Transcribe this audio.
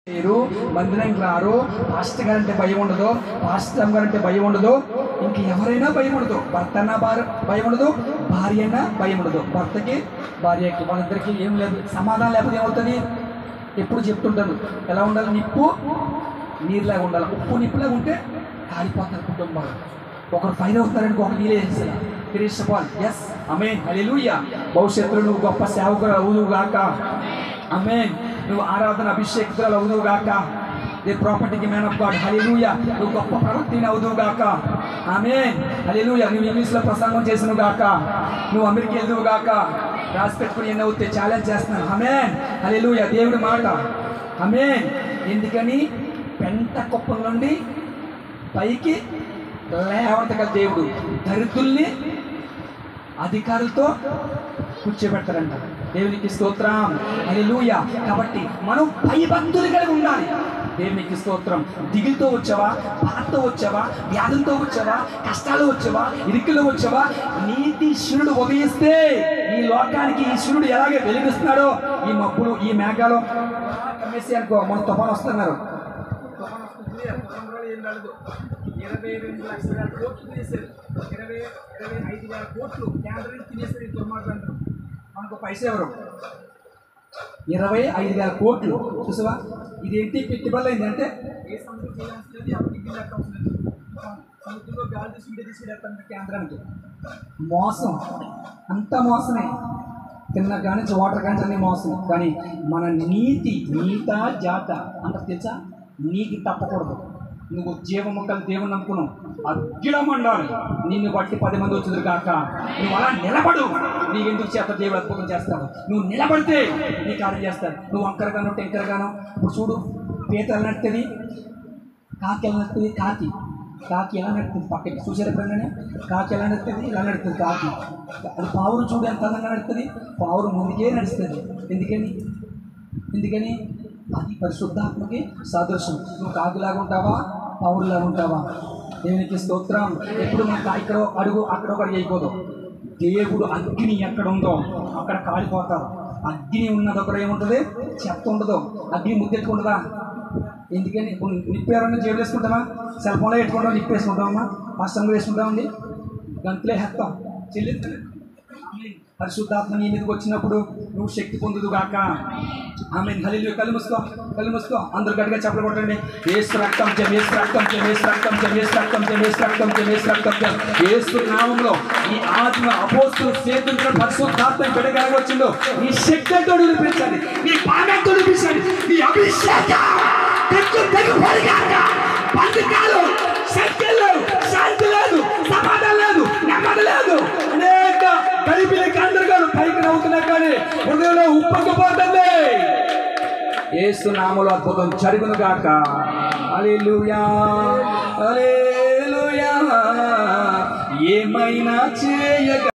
మందిరానికి రారు. Pastor guarantee భయం ఉండదు, పాస్టర్ గారంటే భయం ఉండదు, ఇంక ఎవరైనా భయం ఉండదు. భర్త అన్నా భయం ఉండదు, భార్య అన్నా భయం ఉండదు. భర్తకి భార్యకి వాళ్ళిద్దరికి ఏం లేదు, సమాధానం లేకపోతే ఏమవుతుంది? ఎప్పుడు చెప్తుంటాను ఎలా ఉండాలి, నిప్పు నీరులాగా ఉండాలి. ఉప్పు నిప్పులాగా ఉంటే కాలిపోతారు కుటుంబాలు. ఒకరు ఫైర్ అవుతారని ఒక నీళ్ళు వేసేలా క్రీస్తుపాల్. ఎస్ ఆమేన్ హల్లెలూయా. భవిష్యత్తులో నువ్వు గొప్ప సేవకులు అవుదువుగాక. ఆమేన్. నువ్వు ఆరాధన అభిషేకురాలు అవుదువుగాక. దే ప్రాపర్టీకి మ్యాన్ ఆఫ్ గాడ్. హల్లెలూయా. నువ్వు గొప్ప ప్రవక్తని అవుదువుగాక. ఆమేన్ హల్లెలూయా. నువ్వు ఇంగ్లీష్లో ప్రసంగం చేసినవుగాక. నువ్వు అమెరికా వెళ్దువుగాక. రాసి పెట్టుకుని ఎన్ని అవుతే ఛాలెంజ్ చేస్తున్నాను. ఆమేన్ హల్లెలూయా. దేవుడి మాట. ఆమేన్. ఎందుకని పెంట కుప్పం నుండి పైకి లేవటగల దేవుడు దరిద్రుల్ని అధికారులతో కూర్చోబెడతారంట. దేవునికి స్తోత్రం హల్లెలూయా. కాబట్టి మనం భయభక్తులు కలిగి ఉండాలి. దేవునికి స్తోత్రం. దిగులతో వచ్చావా, బాధతో వచ్చావా, వ్యాధులతో వచ్చావా, కష్టాలు వచ్చావా, ఇరుకులు వచ్చావా, నీతి సూర్యుడు ఉదయిస్తే ఈ లోకానికి ఈ సూర్యుడు ఎలాగే వెలిగిస్తున్నాడో, ఈ మబ్బులు ఈ మేఘాలు కమ్మేసి అనుకో, మన తుఫాను వస్తున్నారు. 22 లక్షల కోట్లు తినేసారు. 25,000 కోట్లు కేంద్రం తినేసారు. ఈ దుర్మార్గంతో మనకు పైసా ఎవరు? 25,000 కోట్లు. చూసావా, ఇదేంటి పెట్టుబడులు అయిందంటే ఏ సముద్రం చేయాల్సింది ఎవరికి లెక్కవసలేదు. సముద్రంలో గాలి తీసుకుంటే కేంద్రానికి మోసం, అంతా మోసమే. తిన్న కానీ వాటర్ కానీ అన్నీ మోసం. కానీ మన నీత జాత అంత తెలుసా? నీతి తప్పకూడదు. నువ్వు జీవముక్కలు దేవుని నమ్ముకున్నావు, అగ్గిలం ఉండాలి. నిన్ను బట్టి 10 మంది వచ్చింది కాక. నువ్వు అలా నిలబడు. నీకు ఎందుకు చేత దేవుడు అద్భుతం చేస్తాడు. నువ్వు నిలబడితే నీ కార్యం చేస్తాడు. నువ్వు వంకరగానో టెంకరగానో. ఇప్పుడు చూడు, పీత ఎలా నడుతుంది, కాకి ఎలా నడుతుంది. కాకి ఎలా నడుతుంది పక్కకి చూసారు ఎప్పుడైనా? కాకి ఎలా నడుతుంది, ఇలా నడుతుంది కాకి. అది పావురు చూడు ఎంత అందంగా నడుస్తుంది. పావురు ముందుకే నడుస్తుంది. ఎందుకని అది పరిశుద్ధాత్మకి సాదృశ్యం. నువ్వు కాకులాగా ఉంటావా, పావురులాగా ఉంటావా? దేవునికి స్తోత్రం. ఎప్పుడు మనకు ఇక్కడ అడుగు అక్కడ ఒకటి అయిపోదు. దేవుడు అగ్ని ఎక్కడ ఉందో అక్కడ కాలిపోతారు. అగ్ని ఉన్నది ఒకరు ఏముంటుంది, చెత్త ఉండదు. అగ్ని ముద్దెట్టుకుంటుందా? ఎందుకని నిప్పేరన్నా జేబులు వేసుకుంటామా, సెల్ ఫోన్లో పెట్టుకుంటాం, నిప్పు వేసుకుంటామమ్మా, అష్టంగా వేసుకుంటామండి, గంతులే హెత్తాం చెల్లిస్తాను. పరిశుద్ధాత్మ నీ మీదకి వచ్చినప్పుడు నువ్వు శక్తి పొందుదుగాక. ఆమేన్ హల్లెలూయా. కళ్ళు మూసుకో. అందరూ గట్టిగా చప్పట్లు కొట్టండి. యేసు రక్తం జయం, యేసు రక్తం జయం, యేసు రక్తం జయం, యేసు రక్తం జయం, యేసు రక్తం జయం, యేసు రక్తం జయం. యేసు నామములో ఈ ఆత్మ అపోస్తులు చేతుల్లో పరిశుద్ధాత్మ బిడ్డగా వచ్చిందో నీ శక్తితో నిలిపించండి, నీ పాదంతో నిలిపించండి, నీ అభిషేకం పండుగలు శక్తులు శాంతి లేదు, సమాధానం లేదు, నెమ్మది లేదు. అనేక కలిపిన కందరగాను పైకి నవ్వుతున్నా కానీ హృదయంలో ఉప్పకపోతుంది. యేసు నామములో అద్భుతం జరుగును గాక. హల్లెలూయా హల్లెలూయా. ఏమైనా చేయగ